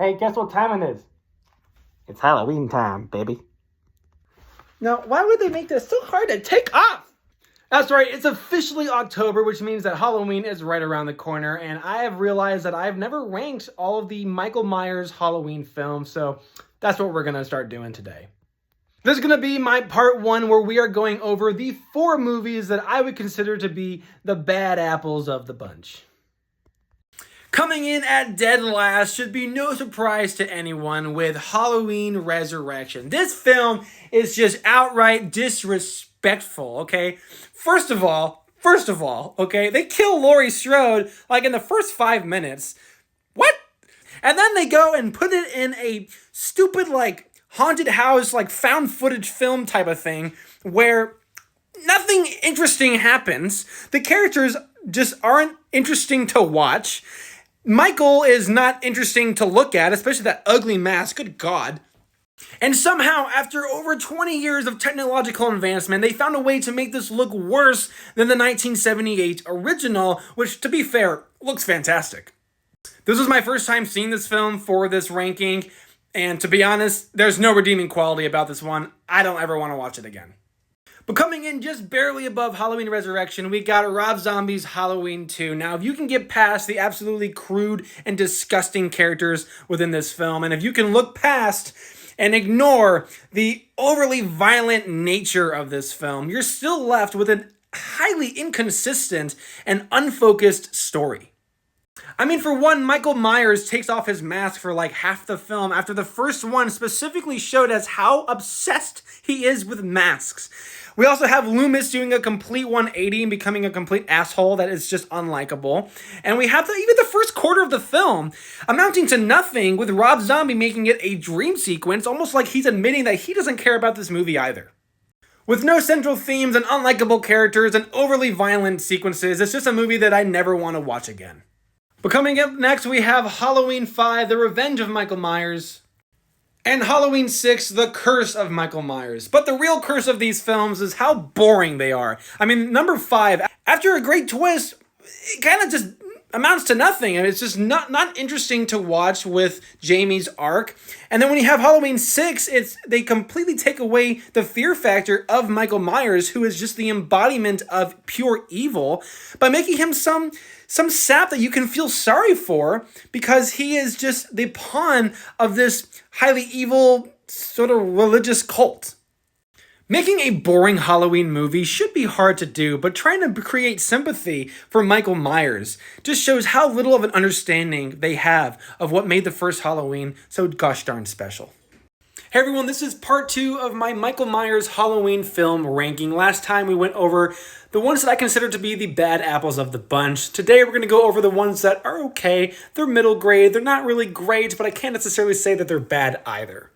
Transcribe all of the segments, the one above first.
Hey, guess what time it is? It's Halloween time, baby. Now, why would they make this so hard to take off? That's right, it's officially October, which means that Halloween is right around the corner, and I have realized that I've never ranked all of the Michael Myers Halloween films, so that's what we're going to start doing today. This is going to be my part one, where we are going over the 4 movies that I would consider to be the bad apples of the bunch. Coming in at dead last should be no surprise to anyone with Halloween Resurrection. This film is just outright disrespectful, okay? First of all, okay, they kill Laurie Strode like in the first 5 minutes. What? And then they go and put it in a stupid like haunted house, like found footage film type of thing where nothing interesting happens. The characters just aren't interesting to watch. Michael is not interesting to look at, especially that ugly mask, good God. And somehow, after over 20 years of technological advancement, they found a way to make this look worse than the 1978 original, which, to be fair, looks fantastic. This was my first time seeing this film for this ranking, and to be honest, there's no redeeming quality about this one. I don't ever want to watch it again. But coming in just barely above Halloween Resurrection, we got Rob Zombie's Halloween 2. Now, if you can get past the absolutely crude and disgusting characters within this film, and if you can look past and ignore the overly violent nature of this film, you're still left with a highly inconsistent and unfocused story. I mean, for one, Michael Myers takes off his mask for like half the film after the first one specifically showed us how obsessed he is with masks. We also have Loomis doing a complete 180 and becoming a complete asshole that is just unlikable. And we have even the first quarter of the film amounting to nothing, with Rob Zombie making it a dream sequence, almost like he's admitting that he doesn't care about this movie either. With no central themes and unlikable characters and overly violent sequences, it's just a movie that I never want to watch again. But coming up next, we have Halloween 5, The Revenge of Michael Myers, and Halloween 6, The Curse of Michael Myers. But the real curse of these films is how boring they are. I mean, number 5, after a great twist, it kind of just amounts to nothing, and it's just not interesting to watch with Jamie's arc. And then when you have Halloween 6, they completely take away the fear factor of Michael Myers, who is just the embodiment of pure evil, by making him some sap that you can feel sorry for, because he is just the pawn of this highly evil sort of religious cult. Making a boring Halloween movie should be hard to do, but trying to create sympathy for Michael Myers just shows how little of an understanding they have of what made the first Halloween so gosh darn special. Hey everyone, this is part 2 of my Michael Myers Halloween film ranking. Last time we went over the ones that I consider to be the bad apples of the bunch. Today we're going to go over the ones that are okay. They're middle grade, they're not really great, but I can't necessarily say that they're bad either.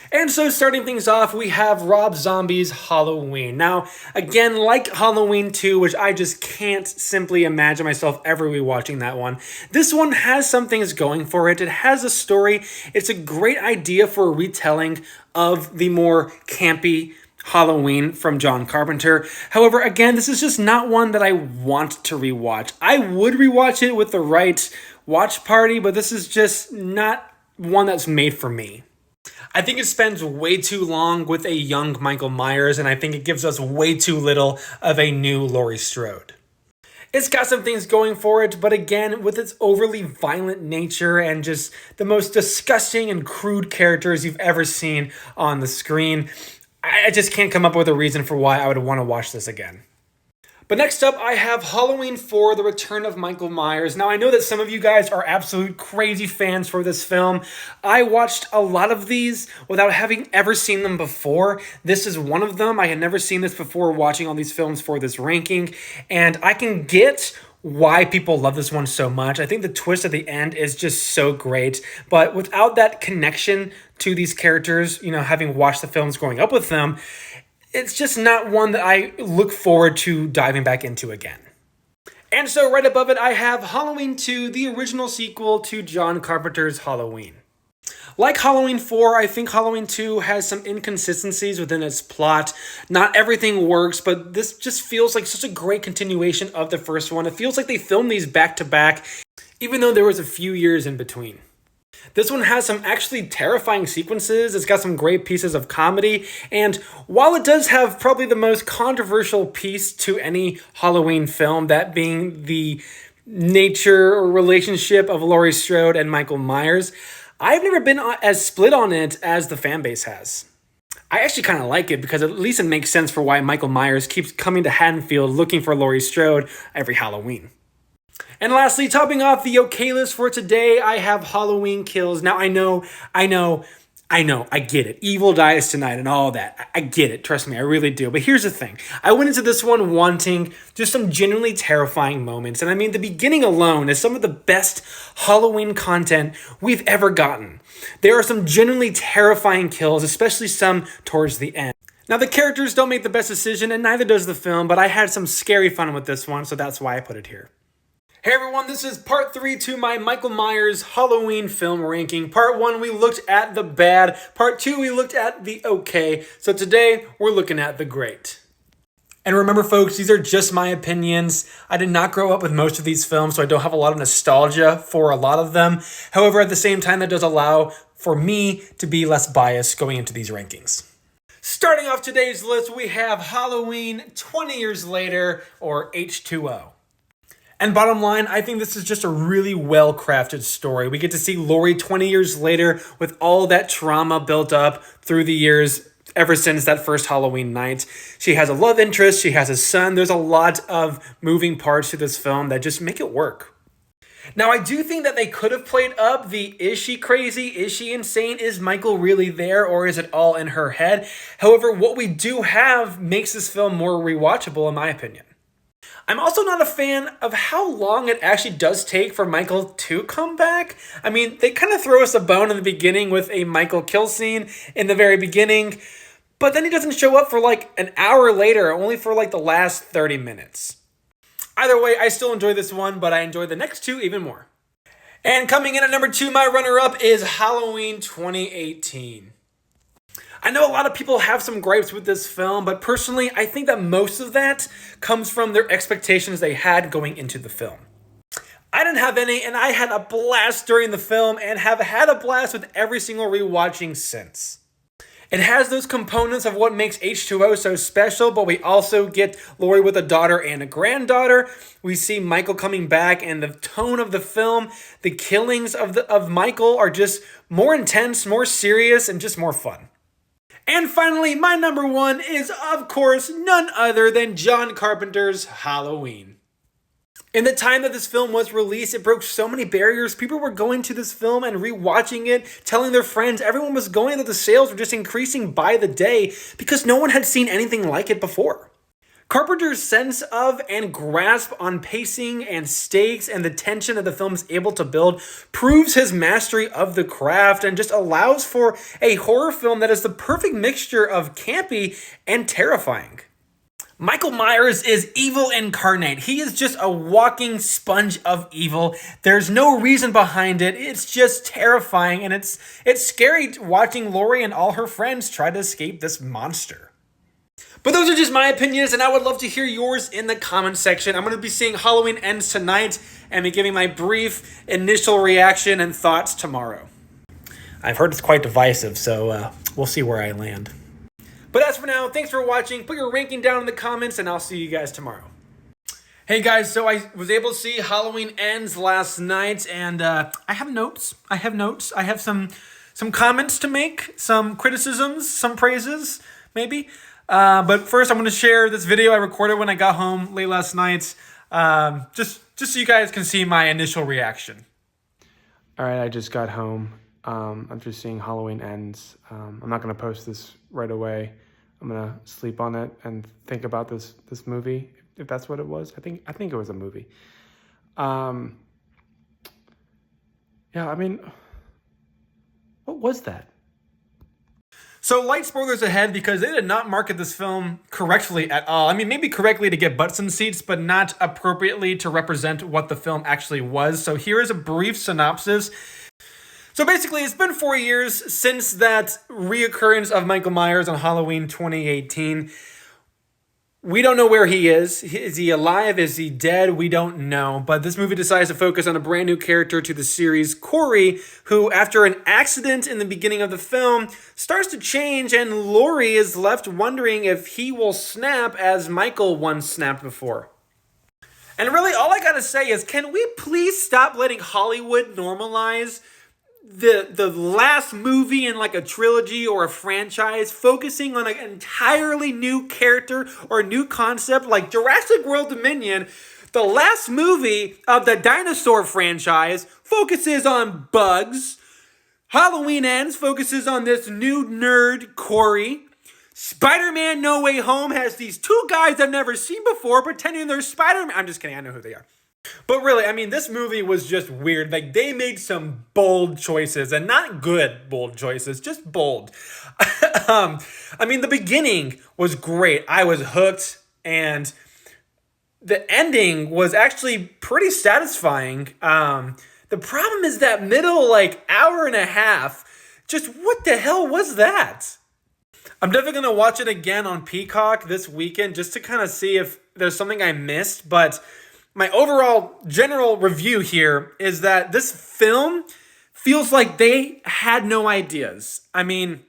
And so starting things off, we have Rob Zombie's Halloween. Now, again, like Halloween 2, which I just can't simply imagine myself ever rewatching that one, this one has some things going for it. It has a story. It's a great idea for a retelling of the more campy Halloween from John Carpenter. However, again, this is just not one that I want to rewatch. I would rewatch it with the right watch party, but this is just not one that's made for me. I think it spends way too long with a young Michael Myers, and I think it gives us way too little of a new Laurie Strode. It's got some things going for it, but again, with its overly violent nature and just the most disgusting and crude characters you've ever seen on the screen, I just can't come up with a reason for why I would want to watch this again. But next up, I have Halloween 4, The Return of Michael Myers. Now, I know that some of you guys are absolute crazy fans for this film. I watched a lot of these without having ever seen them before. This is one of them. I had never seen this before watching all these films for this ranking, and I can get why people love this one so much. I think the twist at the end is just so great, but without that connection to these characters, having watched the films growing up with them, it's just not one that I look forward to diving back into again. And so right above it, I have Halloween 2, the original sequel to John Carpenter's Halloween. Like Halloween 4, I think Halloween 2 has some inconsistencies within its plot. Not everything works, but this just feels like such a great continuation of the first one. It feels like they filmed these back to back, even though there was a few years in between. This one has some actually terrifying sequences. It's got some great pieces of comedy. And while it does have probably the most controversial piece to any Halloween film, that being the nature or relationship of Laurie Strode and Michael Myers, I've never been as split on it as the fan base has. I actually kind of like it because at least it makes sense for why Michael Myers keeps coming to Haddonfield looking for Laurie Strode every Halloween. And lastly, topping off the okay list for today, I have Halloween Kills. Now, I know, I get it. Evil dies tonight and all that. I get it. Trust me, I really do. But here's the thing. I went into this one wanting just some genuinely terrifying moments. And I mean, the beginning alone is some of the best Halloween content we've ever gotten. There are some genuinely terrifying kills, especially some towards the end. Now, the characters don't make the best decision, and neither does the film, but I had some scary fun with this one, so that's why I put it here. Hey everyone, this is part 3 to my Michael Myers Halloween film ranking. Part 1, we looked at the bad. Part 2, we looked at the okay. So today, we're looking at the great. And remember folks, these are just my opinions. I did not grow up with most of these films, so I don't have a lot of nostalgia for a lot of them. However, at the same time, that does allow for me to be less biased going into these rankings. Starting off today's list, we have Halloween 20 Years Later, or H2O. And bottom line, I think this is just a really well-crafted story. We get to see Laurie 20 years later with all that trauma built up through the years ever since that first Halloween night. She has a love interest, she has a son. There's a lot of moving parts to this film that just make it work. Now, I do think that they could have played up the is she crazy, is she insane, is Michael really there, or is it all in her head? However, what we do have makes this film more rewatchable in my opinion. I'm also not a fan of how long it actually does take for Michael to come back. I mean, they kind of throw us a bone in the beginning with a Michael kill scene in the very beginning, but then he doesn't show up for like an hour later, only for like the last 30 minutes. Either way, I still enjoy this one, but I enjoy the next two even more. And coming in at number 2, my runner-up is Halloween 2018. I know a lot of people have some gripes with this film, but personally, I think that most of that comes from their expectations they had going into the film. I didn't have any, and I had a blast during the film and have had a blast with every single rewatching since. It has those components of what makes H2O so special, but we also get Laurie with a daughter and a granddaughter. We see Michael coming back, and the tone of the film, the killings of Michael are just more intense, more serious, and just more fun. And finally, my number 1 is, of course, none other than John Carpenter's Halloween. In the time that this film was released, it broke so many barriers. People were going to this film and rewatching it, telling their friends. Everyone was going, that the sales were just increasing by the day because no one had seen anything like it before. Carpenter's sense of and grasp on pacing and stakes and the tension that the film is able to build proves his mastery of the craft and just allows for a horror film that is the perfect mixture of campy and terrifying. Michael Myers is evil incarnate. He is just a walking sponge of evil. There's no reason behind it. It's just terrifying, and it's scary watching Laurie and all her friends try to escape this monster. But those are just my opinions, and I would love to hear yours in the comment section. I'm going to be seeing Halloween Ends tonight and be giving my brief initial reaction and thoughts tomorrow. I've heard it's quite divisive, so we'll see where I land. But as for now, thanks for watching. Put your ranking down in the comments, and I'll see you guys tomorrow. Hey guys, so I was able to see Halloween Ends last night, and I have notes. I have some comments to make, some criticisms, some praises, maybe. But first, I'm going to share this video I recorded when I got home late last night, just so you guys can see my initial reaction. All right, I just got home. I'm just seeing Halloween Ends. I'm not going to post this right away. I'm going to sleep on it and think about this movie, if that's what it was. I think it was a movie. Yeah, I mean, what was that? So light spoilers ahead because they did not market this film correctly at all. I mean, maybe correctly to get butts in seats, but not appropriately to represent what the film actually was. So here is a brief synopsis. So basically, it's been 4 years since that reoccurrence of Michael Myers on Halloween 2018. We don't know where he is. Is he alive? Is he dead? We don't know. But this movie decides to focus on a brand new character to the series, Corey, who, after an accident in the beginning of the film, starts to change, and Laurie is left wondering if he will snap as Michael once snapped before. And really, all I gotta say is, can we please stop letting Hollywood normalize the last movie in like a trilogy or a franchise focusing on an entirely new character or a new concept? Like Jurassic World Dominion, the last movie of the dinosaur franchise, focuses on bugs. Halloween Ends focuses on this new nerd, Corey. Spider-Man No Way Home has these two guys I've never seen before pretending they're Spider-Man. I'm just kidding, I know who they are. But really, I mean, this movie was just weird. Like, they made some bold choices, and not good bold choices, just bold. I mean, the beginning was great. I was hooked, and the ending was actually pretty satisfying. The problem is that middle, like, hour and a half, just what the hell was that? I'm definitely going to watch it again on Peacock this weekend just to kind of see if there's something I missed, but my overall general review here is that this film feels like they had no ideas. I mean,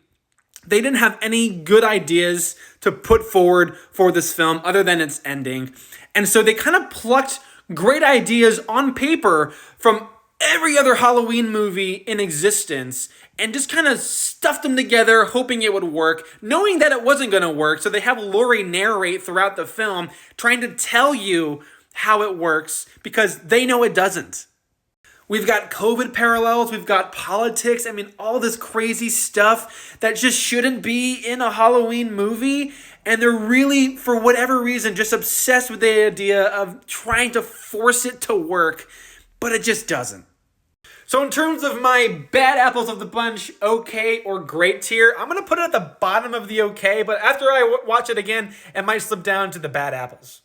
they didn't have any good ideas to put forward for this film other than its ending. And so they kind of plucked great ideas on paper from every other Halloween movie in existence and just kind of stuffed them together, hoping it would work, knowing that it wasn't going to work. So they have Laurie narrate throughout the film, trying to tell you how it works because they know it doesn't. We've got COVID parallels, we've got politics, I mean, all this crazy stuff that just shouldn't be in a Halloween movie, and they're really, for whatever reason, just obsessed with the idea of trying to force it to work, but it just doesn't. So in terms of my bad apples of the bunch, okay or great tier, I'm going to put it at the bottom of the okay, but after I watch it again, it might slip down to the bad apples.